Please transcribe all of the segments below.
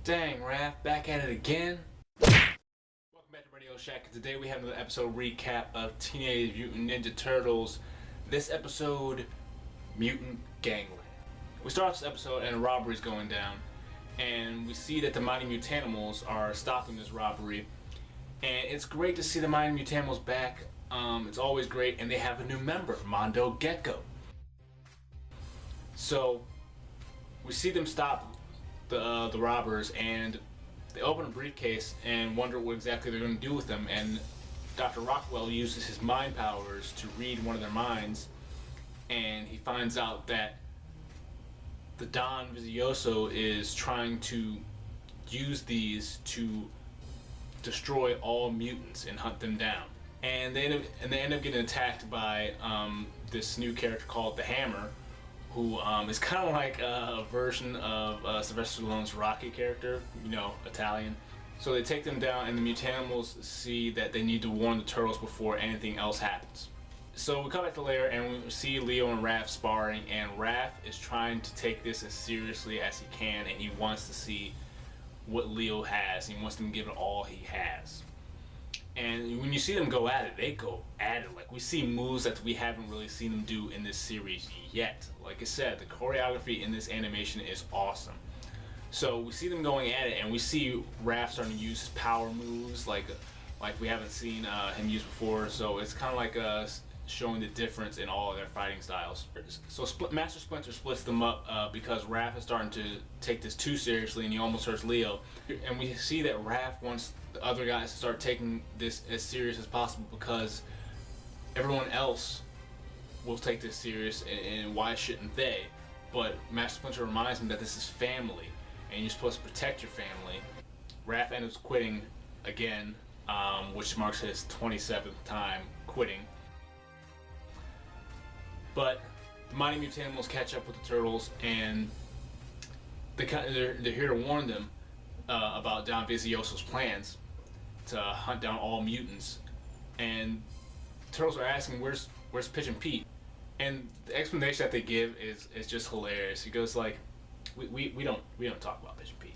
Dang, Raph, back at it again. Welcome back to Radio Shack. Today we have another episode recap of Teenage Mutant Ninja Turtles. This episode, Mutant Gangland. We start off this episode and a robbery is going down, and we see that the Mighty Mutanimals are stopping this robbery. And it's great to see the Mighty Mutanimals back. It's always great, and they have a new member, Mondo Gecko. So we see them stop the robbers, and they open a briefcase and wonder what exactly they're going to do with them. And Dr. Rockwell uses his mind powers to read one of their minds, and he finds out that the Don Vizioso is trying to use these to destroy all mutants and hunt them down. And they end up getting attacked by this new character called the Hammer, who is kind of like a version of Sylvester Stallone's Rocky character, you know, Italian. So they take them down, and the Mutanimals see that they need to warn the Turtles before anything else happens. So we come back to lair, and we see Leo and Raph sparring, and Raph is trying to take this as seriously as he can, and he wants to see what Leo has. He wants them to give it all he has. And when you see them go at it, they go at it. Like, we see moves that we haven't really seen them do in this series yet. Like I said, the choreography in this animation is awesome. So we see them going at it, and we see Raph starting to use his power moves like we haven't seen him use before. So it's kind of like showing the difference in all of their fighting styles. So Master Splinter splits them up because Raph is starting to take this too seriously, and he almost hurts Leo. And we see that Raph wants the other guys to start taking this as serious as possible, because everyone else will take this serious, and why shouldn't they? But Master Splinter reminds him that this is family, and you're supposed to protect your family. Raph ends up quitting again, which marks his 27th time quitting. But the Mighty Mutanimals catch up with the Turtles, and they're here to warn them about Don Vizioso's plans to hunt down all mutants. And the Turtles are asking, where's Pitch and Pete? And the explanation that they give is just hilarious. He goes like, we don't talk about Pitch and Pete.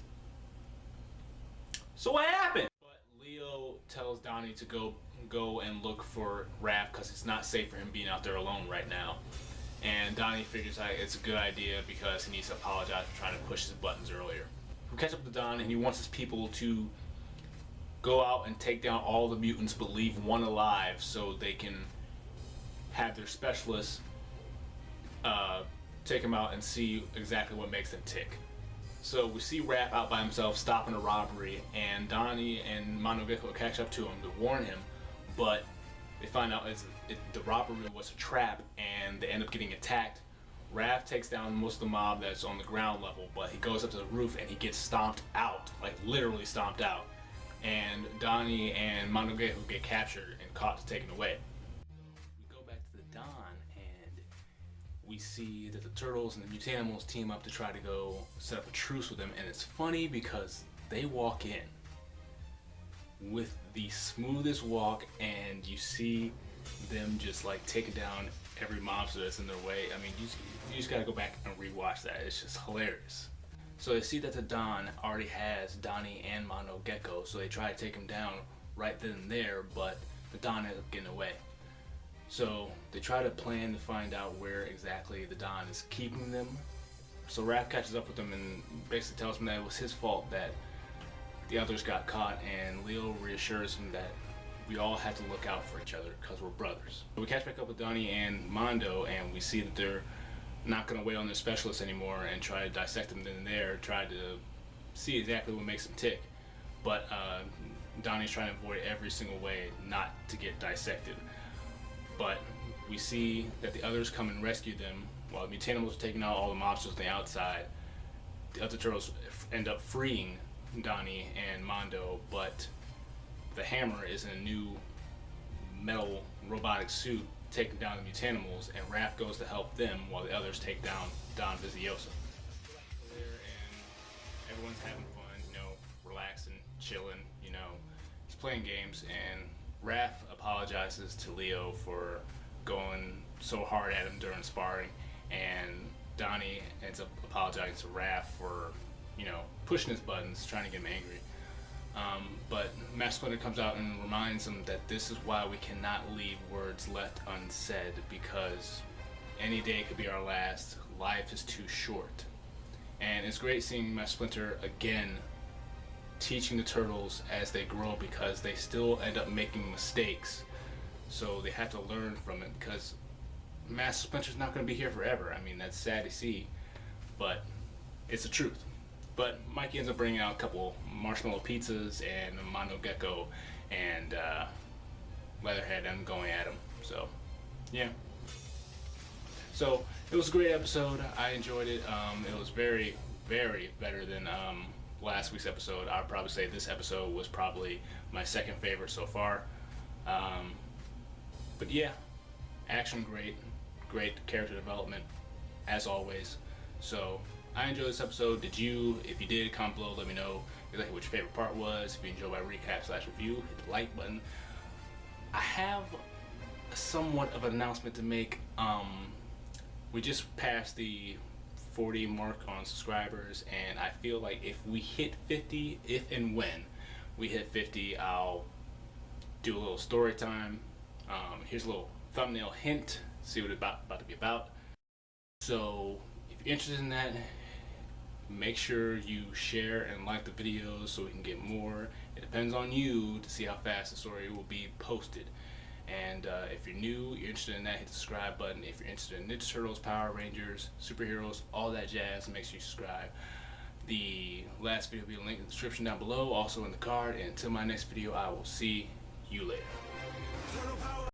So what happened? But Leo tells Donnie to go and look for Raph, because it's not safe for him being out there alone right now. And Donnie figures out it's a good idea because he needs to apologize for trying to push his buttons earlier. We catch up with Don, and he wants his people to go out and take down all the mutants but leave one alive, so they can have their specialists take him out and see exactly what makes them tick. So we see Raph out by himself stopping a robbery, and Donnie and Mondo Gecko catch up to him to warn him, but they find out the robbery was a trap, and they end up getting attacked. Raph takes down most of the mob that's on the ground level, but he goes up to the roof and he gets stomped out, like literally stomped out. And Donnie and Mondo Gecko get captured and caught and taken away. We go back to the Don, and we see that the Turtles and the Mutanimals team up to try to go set up a truce with them. And it's funny because they walk in with the smoothest walk, and you see them just like taking down every monster that's in their way. I mean, you just gotta go back and rewatch that. It's just hilarious. So they see that the Don already has Donnie and Mondo Gecko, so they try to take him down right then and there, but the Don ends up getting away. So they try to plan to find out where exactly the Don is keeping them. So Raph catches up with them and basically tells him that it was his fault that the others got caught, and Leo reassures him that we all have to look out for each other because we're brothers. So we catch back up with Donnie and Mondo, and we see that they're not going to wait on their specialists anymore and try to dissect them then and there, try to see exactly what makes them tick. But Donnie's trying to avoid every single way not to get dissected. But we see that the others come and rescue them while the Mutanimals are taking out all the monsters on the outside. The other Turtles end up freeing Donnie and Mondo, but the Hammer is in a new metal robotic suit taking down the Mutanimals, and Raph goes to help them while the others take down Don Vizioso. And everyone's having fun, you know, relaxing, chilling, you know, just playing games, and Raph apologizes to Leo for going so hard at him during sparring, and Donnie ends up apologizing to Raph for you know, pushing his buttons, trying to get him angry. But Master Splinter comes out and reminds him that this is why we cannot leave words left unsaid, because any day could be our last. Life is too short. And it's great seeing Master Splinter again teaching the turtles as they grow, because they still end up making mistakes. So they have to learn from it, because Master Splinter's not going to be here forever. I mean, that's sad to see, but it's the truth. But Mikey ends up bringing out a couple marshmallow pizzas and Mono Gecko and Leatherhead and going at him. So, yeah. So, it was a great episode. I enjoyed it. It was very, very better than last week's episode. I'd probably say this episode was probably my second favorite so far. But yeah, action great. Great character development, as always. So, I enjoyed this episode. Did you? If you did, comment below, let me know exactly what your favorite part was. If you enjoyed my recap/review, hit the like button. I have somewhat of an announcement to make. We just passed the 40 mark on subscribers, and I feel like if we hit 50, if and when we hit 50, I'll do a little story time. Here's a little thumbnail hint, see what it's about to be about. So if you're interested in that, make sure you share and like the videos so we can get more. It depends on you to see how fast the story will be posted. And if you're new, you're interested in that, hit the subscribe button. If you're interested in Ninja Turtles, Power Rangers, superheroes, all that jazz, make sure you subscribe. The last video will be linked in the description down below, also in the card. And until my next video, I will see you later.